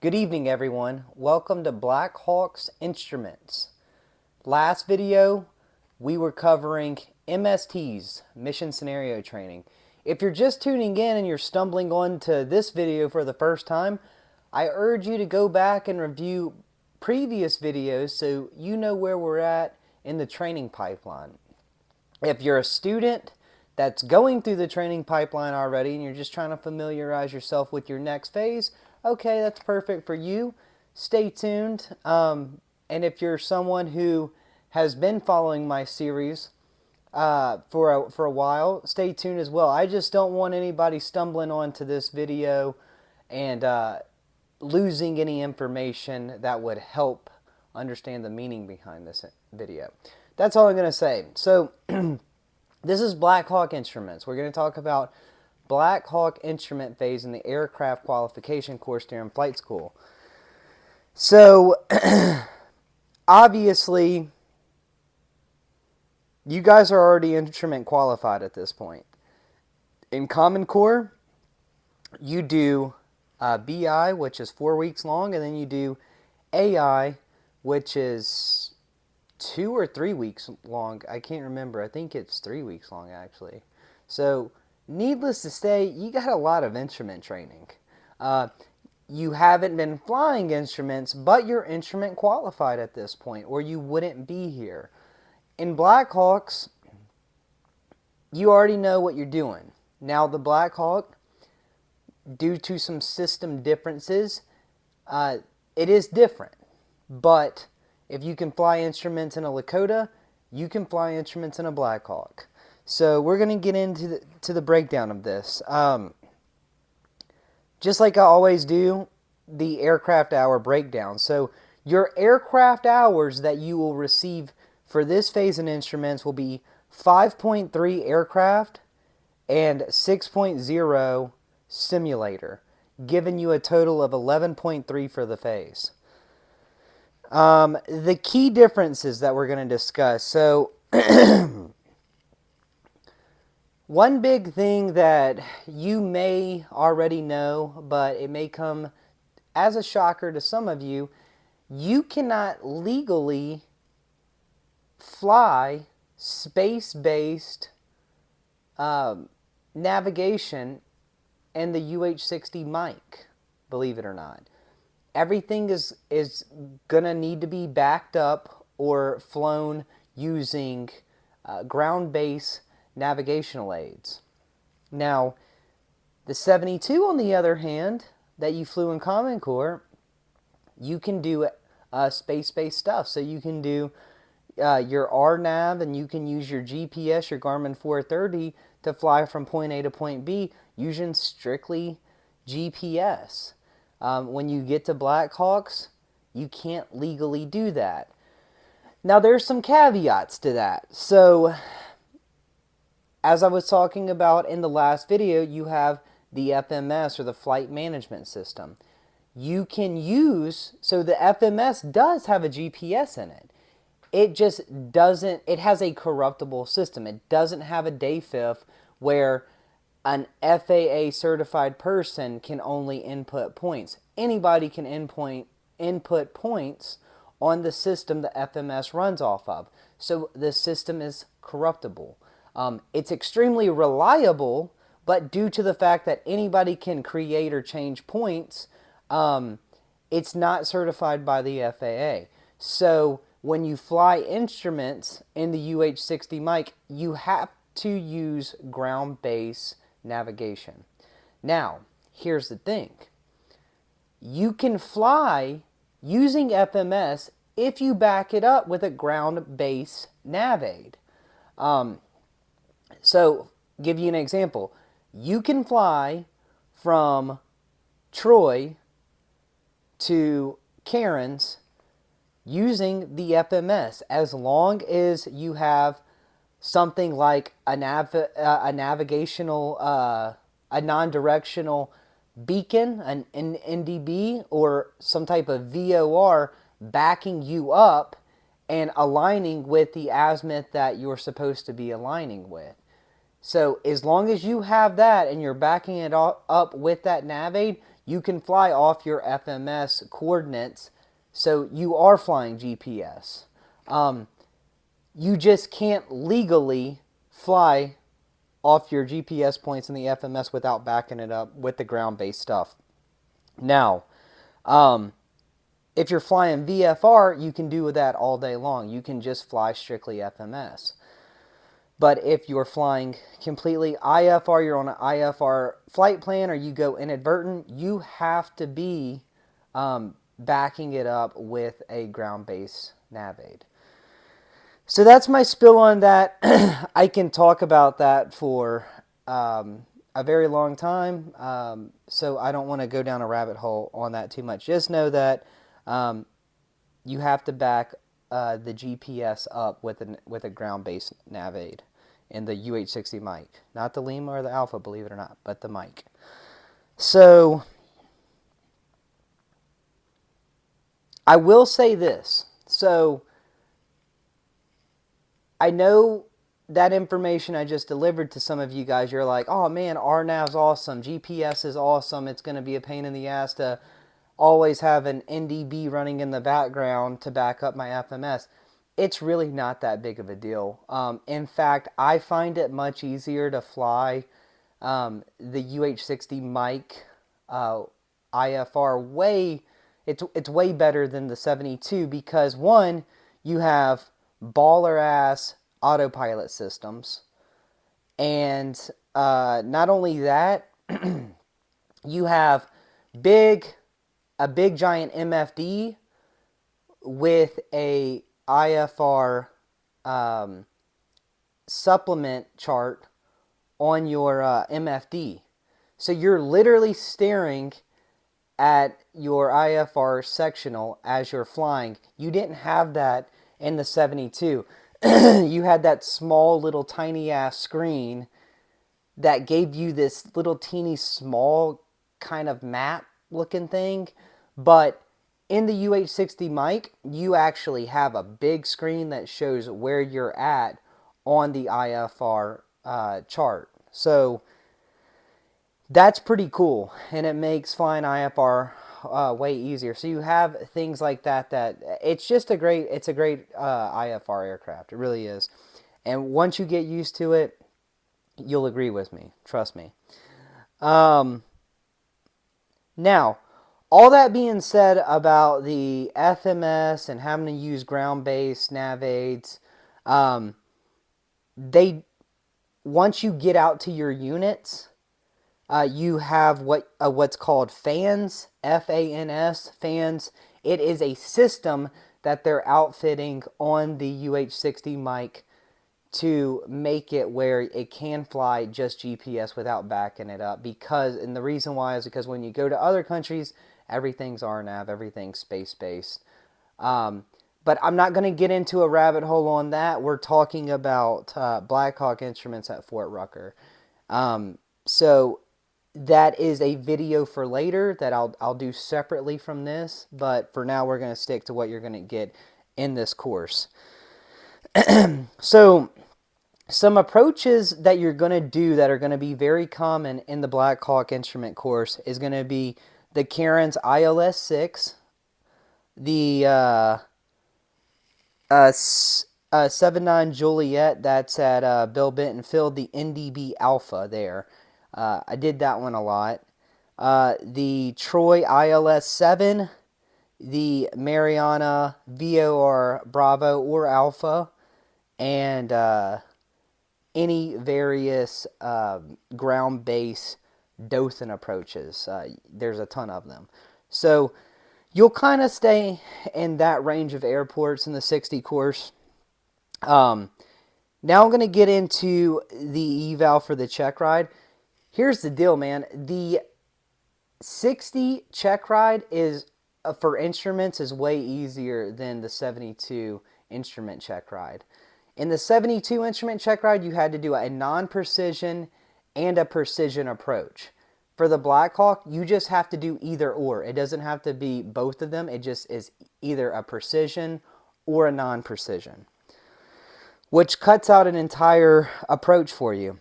Good evening, everyone. Welcome to Black Hawk's Instruments. Last video, we were covering MSTs, Mission Scenario Training. If you're just tuning in and you're stumbling onto this video for the first time, I urge you to go back and review previous videos so you know where we're at in the training pipeline. If you're a student that's going through the training pipeline already and you're just trying to familiarize yourself with your next phase, okay, that's perfect for you. Stay tuned. And if you're someone who has been following my series for a while, stay tuned as well. I just don't want anybody stumbling onto this video and losing any information that would help understand the meaning behind this video. That's all I'm going to say. So this is Black Hawk Instruments. We're going to talk about Black Hawk instrument phase in the aircraft qualification course during flight school. So obviously you guys are already instrument qualified at this point. In Common Core, you do BI, which is 4 weeks long, and then you do AI, which is 2 or 3 weeks long. I can't remember. I think it's 3 weeks long, actually. So needless to say, you got a lot of instrument training. You haven't been flying instruments, but you're instrument qualified at this point, or you wouldn't be here. In Black Hawks, you already know what you're doing. Now the Black Hawk, due to some system differences, it is different. But if you can fly instruments in a Lakota, you can fly instruments in a Black Hawk. So we're going to get into the breakdown of this. Just like I always do, the aircraft hour breakdown. So your aircraft hours that you will receive for this phase in instruments will be 5.3 aircraft and 6.0 simulator, giving you a total of 11.3 for the phase. The key differences that we're going to discuss. So one big thing that you may already know, but it may come as a shocker to some of you, you cannot legally fly space-based navigation in the UH-60 mic, believe it or not. Everything is going to need to be backed up or flown using ground-based navigational aids. Now, the 72, on the other hand, that you flew in Common Core, you can do space-based stuff. So you can do your RNAV, and you can use your GPS, your Garmin 430, to fly from point A to point B using strictly GPS. When you get to Black Hawks, you can't legally do that. Now, there's some caveats to that. So as I was talking about in the last video, you have the FMS, or the Flight Management System. You can use, so the FMS does have a GPS in it. It just doesn't, it has a corruptible system. It doesn't have a day-fifth where an FAA certified person can only input points. Anybody can input points on the system the FMS runs off of. So the system is corruptible. It's extremely reliable, but due to the fact that anybody can create or change points, it's not certified by the FAA. So when you fly instruments in the UH-60 mic, you have to use ground-based navigation. Now, here's the thing. You can fly using FMS if you back it up with a ground-based nav aid. So, give you an example. You can fly from Troy to Cairns using the FMS as long as you have something like a navigational, a non-directional beacon, an NDB, or some type of VOR backing you up and aligning with the azimuth that you're supposed to be aligning with. So as long as you have that and you're backing it up with that nav aid, You can fly off your FMS coordinates, so you are flying GPS. You just can't legally fly off your GPS points in the FMS without backing it up with the ground-based stuff. Now, if you're flying VFR, you can do that all day long. You can just fly strictly FMS. But if you're flying completely IFR, you're on an IFR flight plan, or you go inadvertent, you have to be backing it up with a ground-based nav aid. So that's my spill on that. I can talk about that for a very long time, so I don't want to go down a rabbit hole on that too much. Just know that you have to back the GPS up with a ground-based nav aid in the UH-60 mic. Not the Lima or the Alpha, believe it or not, but the mic. So I will say this. So I know that information I just delivered to some of you guys, you're like, oh man, RNAV's awesome, GPS is awesome, it's going to be a pain in the ass to always have an NDB running in the background to back up my FMS. It's really not that big of a deal. In fact, I find it much easier to fly the UH-60 mic IFR it's way better than the 72 because one, you have baller ass autopilot systems, and not only that, you have a big giant MFD with a IFR supplement chart on your MFD. So you're literally staring at your IFR sectional as you're flying. You didn't have that in the 72. You had that small little tiny ass screen that gave you this little teeny small kind of map looking thing, but in the UH-60 mic, you actually have a big screen that shows where you're at on the IFR chart. So that's pretty cool, and it makes flying IFR way easier. So you have things like that. It's a great IFR aircraft. It really is. And once you get used to it, you'll agree with me. Trust me. Now, all that being said about the FMS and having to use ground-based nav aids, once you get out to your units, you have what's called fans, FANS, fans. It is a system that they're outfitting on the UH-60 mic to make it where it can fly just GPS without backing it up. And the reason why is because when you go to other countries, everything's RNAV, everything's space-based. But I'm not going to get into a rabbit hole on that. We're talking about Black Hawk Instruments at Fort Rucker. So that is a video for later that I'll do separately from this. But for now, we're going to stick to what you're going to get in this course. So some approaches that you're going to do that are going to be very common in the Black Hawk Instrument course is going to be the Cairns ILS-6, the 79 Juliet, that's at Bill Benton Field, the NDB Alpha there. I did that one a lot. The Troy ILS-7, the Mariana VOR Bravo or Alpha, and any various ground-based Dothan approaches. There's a ton of them. So you'll kind of stay in that range of airports in the 60 course. Now I'm going to get into the eval for the check ride. Here's the deal, man. The 60 check ride is for instruments is way easier than the 72 instrument check ride. In the 72 instrument check ride, you had to do a non-precision and a precision approach. For the Black Hawk, you just have to do either or. It doesn't have to be both of them. It just is either a precision or a non-precision, which cuts out an entire approach for you.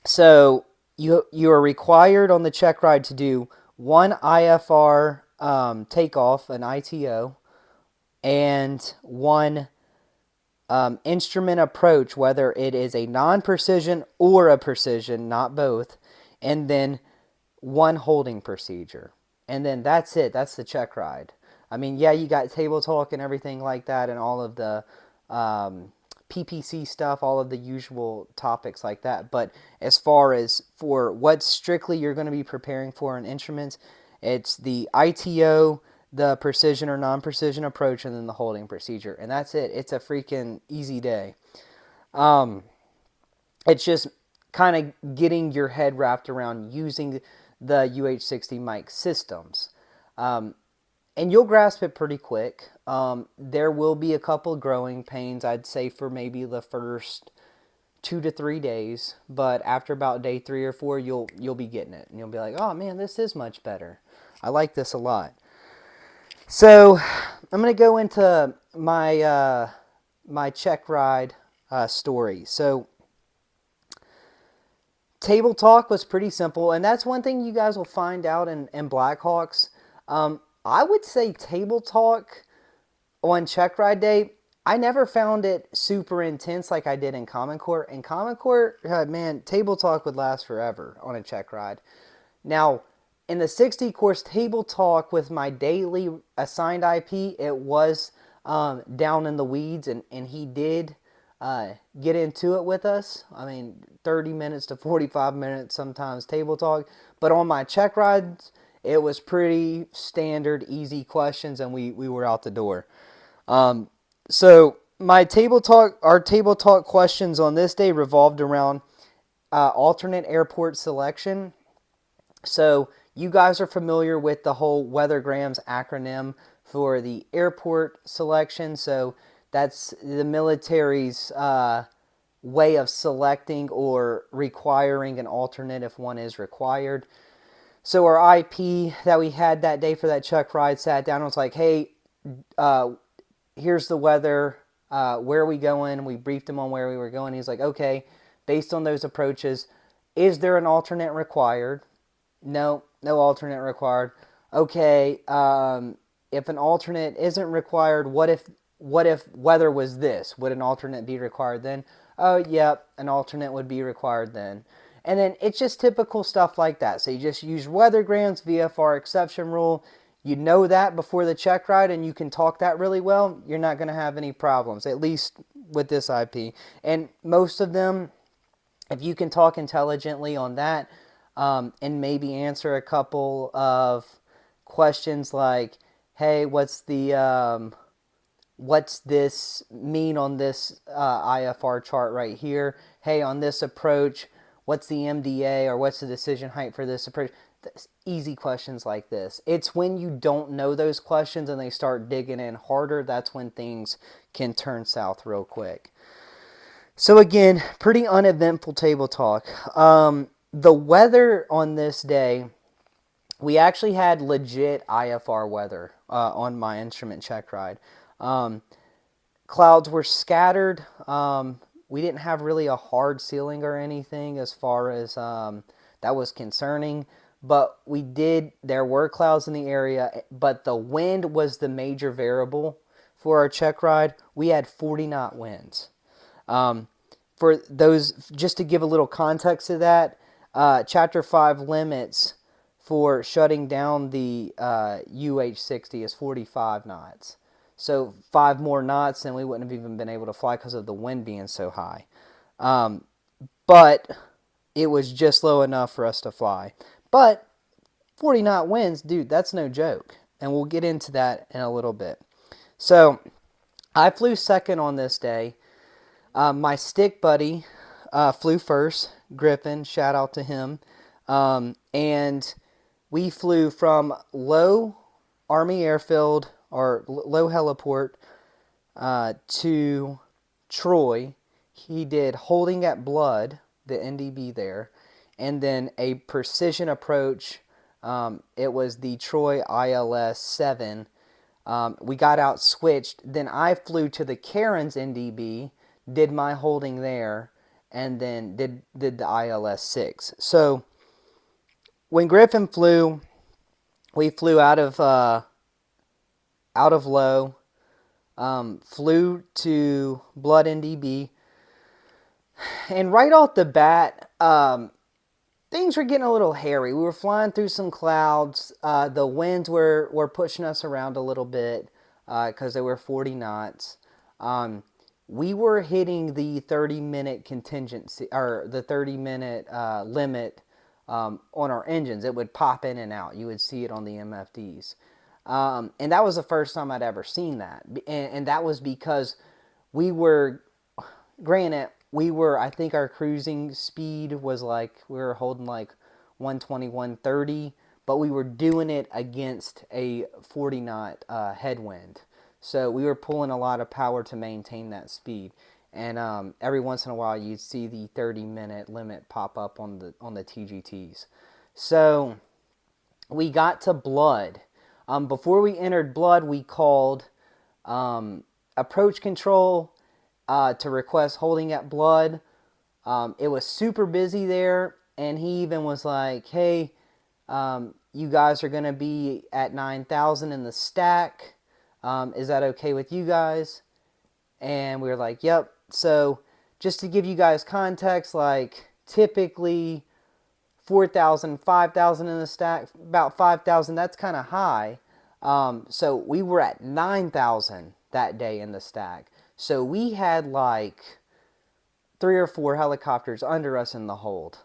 So you are required on the check ride to do one IFR takeoff, an ITO, and one instrument approach, whether it is a non-precision or a precision, not both, and then one holding procedure. And then that's it. That's the check ride. I mean, yeah, you got table talk and everything like that and all of the PPC stuff, all of the usual topics like that. But as far as for what strictly you're going to be preparing for in instruments, it's the ITO, the precision or non-precision approach, and then the holding procedure. And that's it. It's a freaking easy day. It's just kind of getting your head wrapped around using the UH-60 mic systems. And you'll grasp it pretty quick. There will be a couple growing pains, I'd say, for maybe the first 2 to 3 days. But after about day 3 or 4, you'll be getting it. And you'll be like, oh, man, this is much better. I like this a lot. So I'm going to go into my, my check ride story. So table talk was pretty simple, and that's one thing you guys will find out in Blackhawks. I would say table talk on check ride day, I never found it super intense like I did in Common Core. In Common Core, man, table talk would last forever on a check ride. Now, in the 60 course table talk with my daily assigned IP, it was down in the weeds, and he did get into it with us. I mean, 30 minutes to 45 minutes sometimes table talk. But on my check rides, it was pretty standard, easy questions, and we were out the door. So our table talk questions on this day revolved around alternate airport selection. So you guys are familiar with the whole weathergrams acronym for the airport selection. So that's the military's way of selecting or requiring an alternate if one is required. So our IP that we had that day for that check ride sat down and was like, hey, here's the weather. Where are we going? We briefed him on where we were going. He's like, okay, based on those approaches, is there an alternate required? No, no alternate required. Okay, if an alternate isn't required, what if weather was this? Would an alternate be required then? Oh, yep, an alternate would be required then. And then it's just typical stuff like that. So you just use weathergrams, VFR exception rule. You know that before the check ride, and you can talk that really well. You're not going to have any problems, at least with this IP. And most of them, if you can talk intelligently on that, and maybe answer a couple of questions like, hey, what's this mean on this IFR chart right here? Hey, on this approach, what's the MDA or what's the decision height for this approach? Easy questions like this. It's when you don't know those questions and they start digging in harder, that's when things can turn south real quick. So again, pretty uneventful table talk. The weather on this day, we actually had legit IFR weather on my instrument check ride. Clouds were scattered. We didn't have really a hard ceiling or anything as far as that was concerning. But there were clouds in the area, but the wind was the major variable for our check ride. We had 40 knot winds. For those, just to give a little context to that, Chapter 5 limits for shutting down the UH-60 is 45 knots. So 5 more knots and we wouldn't have even been able to fly because of the wind being so high. But it was just low enough for us to fly. But 40 knot winds, dude, that's no joke. And we'll get into that in a little bit. So I flew second on this day. My stick buddy flew first, Griffin, shout out to him. And we flew from low Army Airfield, or low heliport, to Troy. He did holding at Blood, the NDB there, and then a precision approach. It was the Troy ILS 7. We got out switched. Then I flew to the Cairns NDB, did my holding there, and then did the ILS 6. So when Griffin flew, We flew out of low, flew to Blood NDB, and right off the bat, things were getting a little hairy. We were flying through some clouds. The winds were pushing us around a little bit because they were 40 knots. We were hitting the 30-minute contingency, or the 30-minute limit on our engines. It would pop in and out. You would see it on the MFDs. And that was the first time I'd ever seen that. And that was because we were, granted, I think our cruising speed was like, we were holding like 120, 130, but we were doing it against a 40 knot headwind. So we were pulling a lot of power to maintain that speed. And every once in a while you'd see the 30-minute limit pop up on the TGTs. So we got to Blood. Before we entered Blood, we called approach control to request holding at Blood. It was super busy there, and he even was like, hey, you guys are going to be at 9,000 in the stack. Is that okay with you guys? And we were like, yep. So just to give you guys context, like typically 4,000, 5,000 in the stack, about 5,000, that's kind of high. So we were at 9,000 that day in the stack. So we had like 3 or 4 helicopters under us in the hold.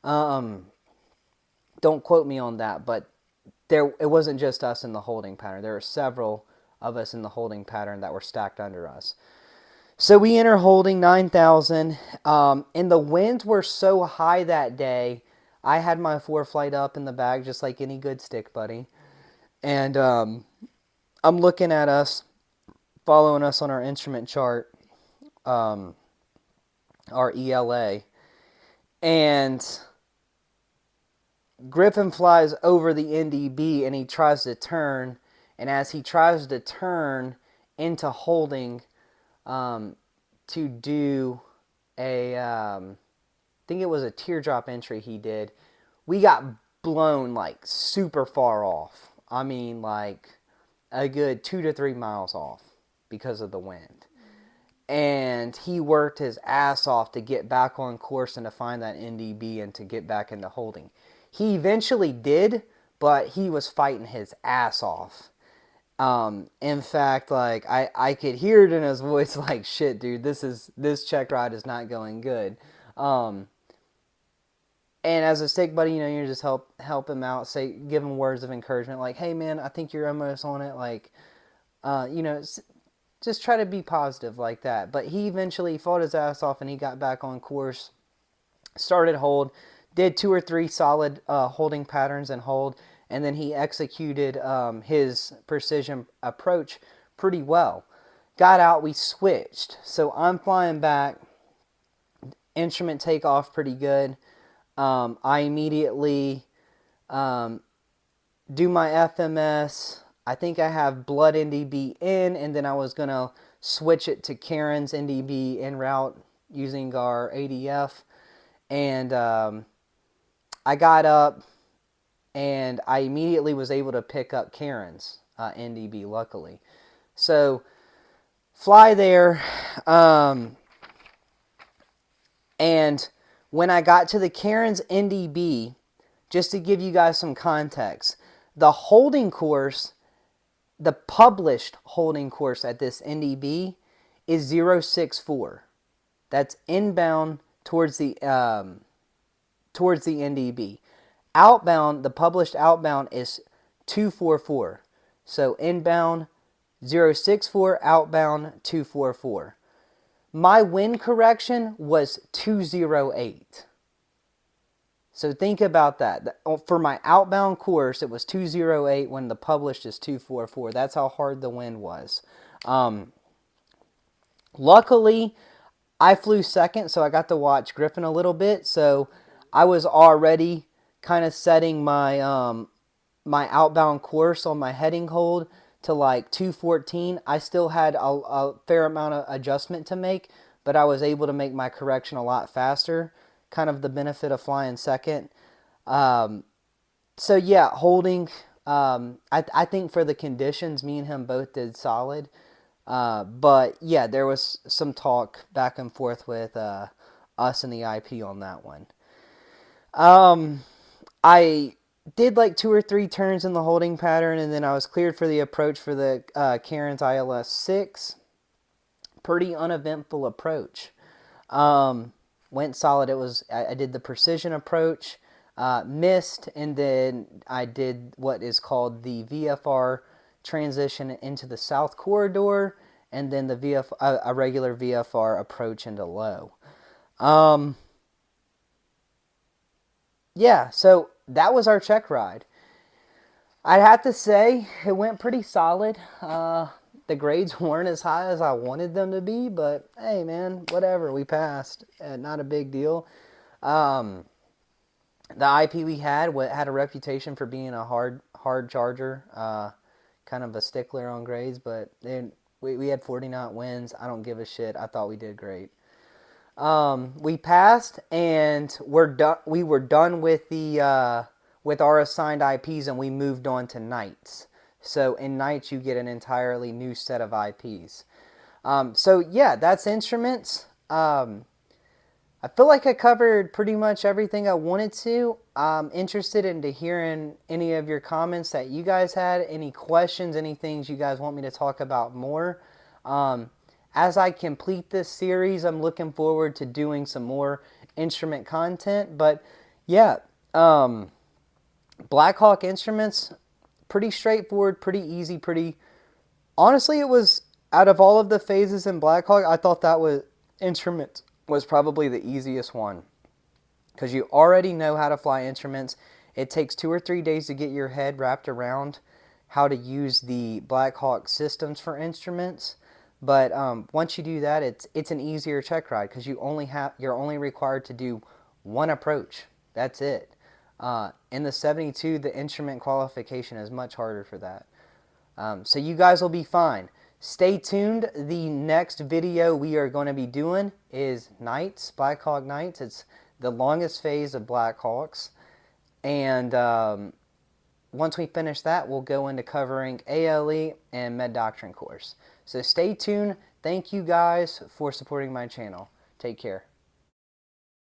Don't quote me on that, but it wasn't just us in the holding pattern. There were several of us in the holding pattern that were stacked under us. So we enter holding 9,000, and the winds were so high that day. I had my 4-flight up in the bag just like any good stick buddy, and I'm looking at us, following us on our instrument chart, our ELA, and Griffin flies over the NDB and he tries to turn, and as he tries to turn into holding to do a, I think it was a teardrop entry he did, we got blown like super far off. I mean like a good 2 to 3 miles off because of the wind. And he worked his ass off to get back on course and to find that NDB and to get back into holding. He eventually did, but he was fighting his ass off. In fact, like I could hear it in his voice, like, shit, dude, this check ride is not going good. And as a stick buddy, you know, you just help him out, give him words of encouragement, like, hey man, I think you're almost on it, like, you know, just try to be positive like that. But he eventually fought his ass off and he got back on course, started hold, did 2 or 3 solid holding patterns and hold, and then he executed his precision approach pretty well. Got out, we switched. So I'm flying back, instrument takeoff pretty good. I immediately do my FMS. I think I have Blood NDB in, and then I was going to switch it to Karen's NDB en route using our ADF. And I got up, and I immediately was able to pick up Karen's NDB, luckily. So, fly there, and when I got to the Karen's NDB, just to give you guys some context, the holding course, the published holding course at this NDB is 064. That's inbound towards the NDB. Outbound, the published outbound is 244. So inbound 064, outbound 244. My wind correction was 208. So think about that. For my outbound course, it was 208 when the published is 244. That's how hard the wind was. Luckily, I flew second, so I got to watch Griffin a little bit. So I was already kind of setting my my outbound course on my heading hold to like 214. I still had a fair amount of adjustment to make, but I was able to make my correction a lot faster. Kind of the benefit of flying second. So yeah, holding I think for the conditions, me and him both did solid. But yeah, there was some talk back and forth with us and the IP on that one. I did like 2 or 3 turns in the holding pattern, and then I was cleared for the approach for the Cairns ILS 6. Pretty uneventful approach. Went solid. It was I did the precision approach, missed, and then I did what is called the VFR transition into the south corridor, and then the a regular VFR approach into low. Yeah, so that was our check ride. I'd have to say it went pretty solid. The grades weren't as high as I wanted them to be, but hey, man, whatever. We passed. Not a big deal. The IP we had a reputation for being a hard charger, kind of a stickler on grades, but then we had 40 knot wins. I don't give a shit. I thought we did great. We passed, and we were done with the with our assigned IPs, and we moved on to nights. So in nights, you get an entirely new set of IPs. So yeah, that's instruments. I feel like I covered pretty much everything I wanted to. I'm interested in hearing any of your comments that you guys had, any questions, any things you guys want me to talk about more. As I complete this series, I'm looking forward to doing some more instrument content. But yeah, Blackhawk instruments, pretty straightforward, pretty easy, honestly, it was, out of all of the phases in Blackhawk, I thought that instrument was probably the easiest one. Because you already know how to fly instruments. It takes 2 or 3 days to get your head wrapped around how to use the Blackhawk systems for instruments. But once you do that, it's an easier check ride because you're only required to do one approach. That's it. In the 72, the instrument qualification is much harder for that. So you guys will be fine. Stay tuned. The next video we are going to be doing is Nights, Blackhawk Nights. It's the longest phase of Blackhawks. And once we finish that, we'll go into covering ALE and Med Doctrine course. So stay tuned. Thank you guys for supporting my channel. Take care.